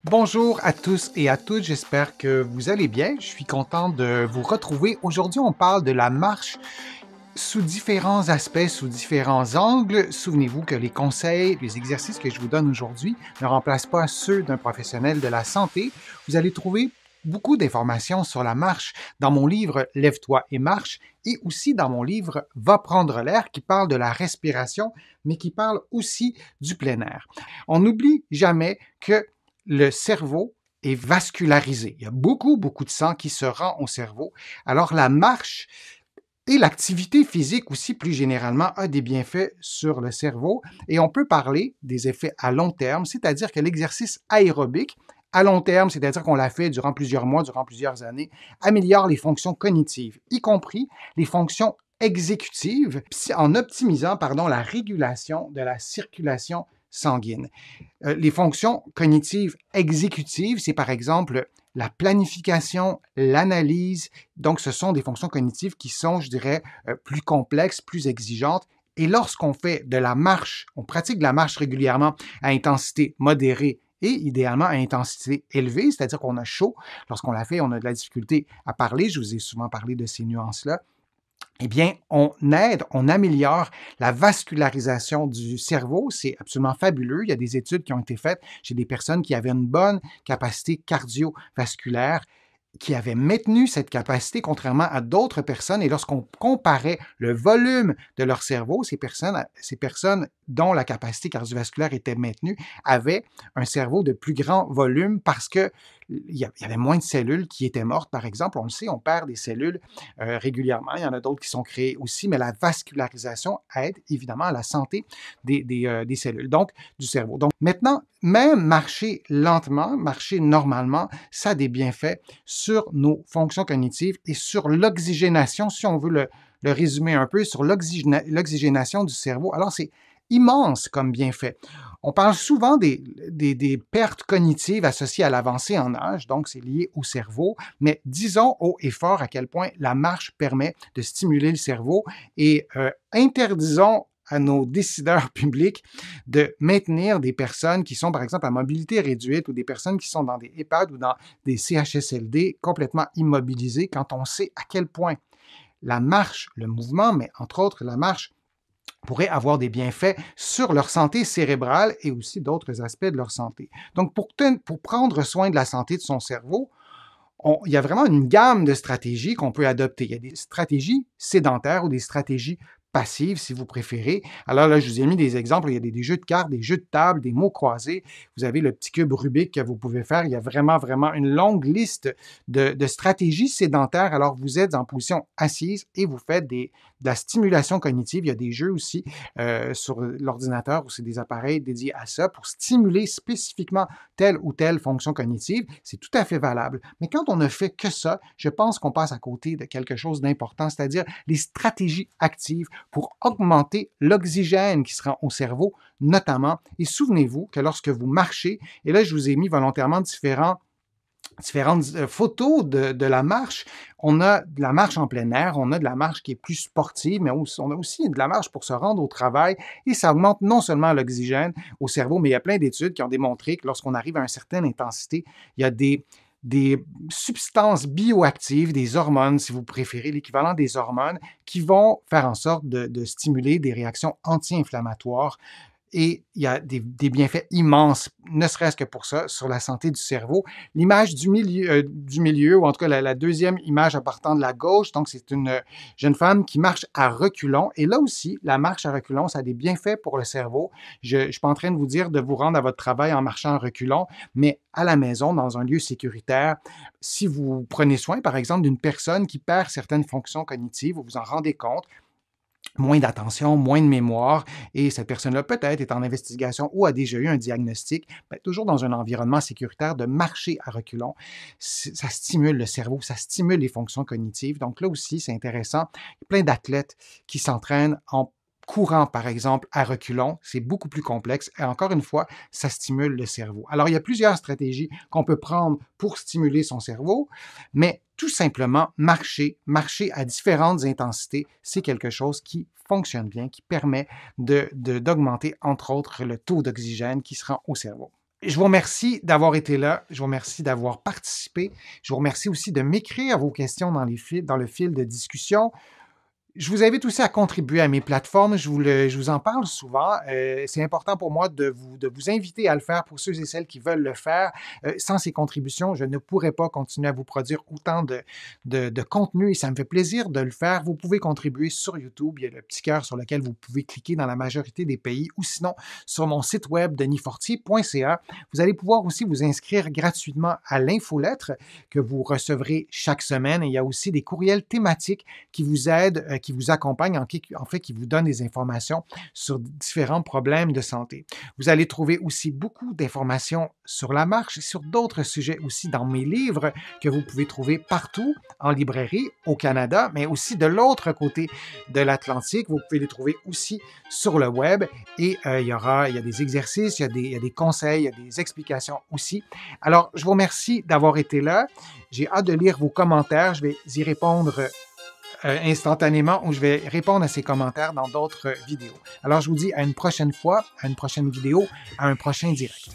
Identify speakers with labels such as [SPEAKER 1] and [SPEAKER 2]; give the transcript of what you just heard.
[SPEAKER 1] Bonjour à tous et à toutes, j'espère que vous allez bien. Je suis content de vous retrouver. Aujourd'hui, on parle de la marche sous différents aspects, sous différents angles. Souvenez-vous que les conseils, les exercices que je vous donne aujourd'hui ne remplacent pas ceux d'un professionnel de la santé. Vous allez trouver beaucoup d'informations sur la marche dans mon livre Lève-toi et marche et aussi dans mon livre Va prendre l'air qui parle de la respiration mais qui parle aussi du plein air. On n'oublie jamais que le cerveau est vascularisé. Il y a beaucoup de sang qui se rend au cerveau. Alors la marche et l'activité physique aussi, plus généralement, a des bienfaits sur le cerveau et on peut parler des effets à long terme, c'est-à-dire que l'exercice aérobique, à long terme, c'est-à-dire qu'on l'a fait durant plusieurs mois, durant plusieurs années, améliore les fonctions cognitives, y compris les fonctions exécutives, en optimisant la régulation de la circulation sanguine. Les fonctions cognitives exécutives, c'est par exemple la planification, l'analyse. Donc, ce sont des fonctions cognitives qui sont, je dirais, plus complexes, plus exigeantes. Et lorsqu'on fait de la marche, on pratique de la marche régulièrement à intensité modérée et idéalement à intensité élevée, c'est-à-dire qu'on a chaud. Lorsqu'on la fait, on a de la difficulté à parler. Je vous ai souvent parlé de ces nuances-là. Eh bien, on aide, on améliore la vascularisation du cerveau. C'est absolument fabuleux. Il y a des études qui ont été faites chez des personnes qui avaient une bonne capacité cardiovasculaire, qui avaient maintenu cette capacité contrairement à d'autres personnes. Et lorsqu'on comparait le volume de leur cerveau, ces personnes dont la capacité cardiovasculaire était maintenue avaient un cerveau de plus grand volume parce que il y avait moins de cellules qui étaient mortes, par exemple. On le sait, on perd des cellules régulièrement. Il y en a d'autres qui sont créées aussi, mais la vascularisation aide évidemment à la santé des cellules, donc du cerveau. Donc maintenant, même marcher lentement, marcher normalement, ça a des bienfaits sur nos fonctions cognitives et sur l'oxygénation, si on veut le résumer un peu, sur l'oxygénation du cerveau. Alors, c'est immense comme bienfait. On parle souvent des pertes cognitives associées à l'avancée en âge, donc c'est lié au cerveau, mais disons haut et fort à quel point la marche permet de stimuler le cerveau et interdisons à nos décideurs publics de maintenir des personnes qui sont, par exemple, à mobilité réduite ou des personnes qui sont dans des EHPAD ou dans des CHSLD complètement immobilisées quand on sait à quel point la marche, le mouvement, mais entre autres la marche, pourrait avoir des bienfaits sur leur santé cérébrale et aussi d'autres aspects de leur santé. Donc, pour prendre soin de la santé de son cerveau, il y a vraiment une gamme de stratégies qu'on peut adopter. Il y a des stratégies sédentaires ou des stratégies passives, si vous préférez. Alors là, je vous ai mis des exemples. Il y a des jeux de cartes, des jeux de table, des mots croisés. Vous avez le petit cube Rubik que vous pouvez faire. Il y a vraiment une longue liste de stratégies sédentaires. Alors, vous êtes en position assise et vous faites de la stimulation cognitive. Il y a des jeux aussi sur l'ordinateur ou c'est des appareils dédiés à ça pour stimuler spécifiquement telle ou telle fonction cognitive. C'est tout à fait valable. Mais quand on ne fait que ça, je pense qu'on passe à côté de quelque chose d'important, c'est-à-dire les stratégies actives pour augmenter l'oxygène qui se rend au cerveau, notamment. Et souvenez-vous que lorsque vous marchez, et là, je vous ai mis volontairement différentes photos de la marche. On a de la marche en plein air, on a de la marche qui est plus sportive, mais on a aussi de la marche pour se rendre au travail et ça augmente non seulement l'oxygène au cerveau, mais il y a plein d'études qui ont démontré que lorsqu'on arrive à une certaine intensité, il y a des substances bioactives, des hormones, si vous préférez, l'équivalent des hormones, qui vont faire en sorte de stimuler des réactions anti-inflammatoires. Et il y a des bienfaits immenses, ne serait-ce que pour ça, sur la santé du cerveau. L'image du milieu, ou en tout cas la deuxième image en partant de la gauche, donc c'est une jeune femme qui marche à reculons. Et là aussi, la marche à reculons, ça a des bienfaits pour le cerveau. Je ne suis pas en train de vous dire de vous rendre à votre travail en marchant à reculons, mais à la maison, dans un lieu sécuritaire, si vous prenez soin, par exemple, d'une personne qui perd certaines fonctions cognitives, vous vous en rendez compte, moins d'attention, moins de mémoire, et cette personne-là peut-être est en investigation ou a déjà eu un diagnostic, toujours dans un environnement sécuritaire, de marcher à reculons. Ça stimule le cerveau, ça stimule les fonctions cognitives. Donc là aussi, c'est intéressant. Il y a plein d'athlètes qui s'entraînent en courant, par exemple, à reculons, c'est beaucoup plus complexe. Et encore une fois, ça stimule le cerveau. Alors, il y a plusieurs stratégies qu'on peut prendre pour stimuler son cerveau, mais tout simplement, marcher à différentes intensités, c'est quelque chose qui fonctionne bien, qui permet d'augmenter, entre autres, le taux d'oxygène qui se rend au cerveau. Je vous remercie d'avoir été là. Je vous remercie d'avoir participé. Je vous remercie aussi de m'écrire vos questions dans le fil de discussion. Je vous invite aussi à contribuer à mes plateformes. Je vous en parle souvent. C'est important pour moi de vous inviter à le faire pour ceux et celles qui veulent le faire. Sans ces contributions, je ne pourrais pas continuer à vous produire autant de contenu et ça me fait plaisir de le faire. Vous pouvez contribuer sur YouTube. Il y a le petit cœur sur lequel vous pouvez cliquer dans la majorité des pays ou sinon sur mon site web denisfortier.ca. Vous allez pouvoir aussi vous inscrire gratuitement à l'infolettre que vous recevrez chaque semaine. Et il y a aussi des courriels thématiques qui vous aident, qui vous accompagnent, en fait, qui vous donnent des informations sur différents problèmes de santé. Vous allez trouver aussi beaucoup d'informations sur la marche et sur d'autres sujets aussi dans mes livres que vous pouvez trouver partout en librairie au Canada, mais aussi de l'autre côté de l'Atlantique. Vous pouvez les trouver aussi sur le web et il y a des exercices, il y a des conseils, il y a des explications aussi. Alors, je vous remercie d'avoir été là. J'ai hâte de lire vos commentaires. Je vais y répondre instantanément ou je vais répondre à ces commentaires dans d'autres vidéos. Alors, je vous dis à une prochaine fois, à une prochaine vidéo, à un prochain direct.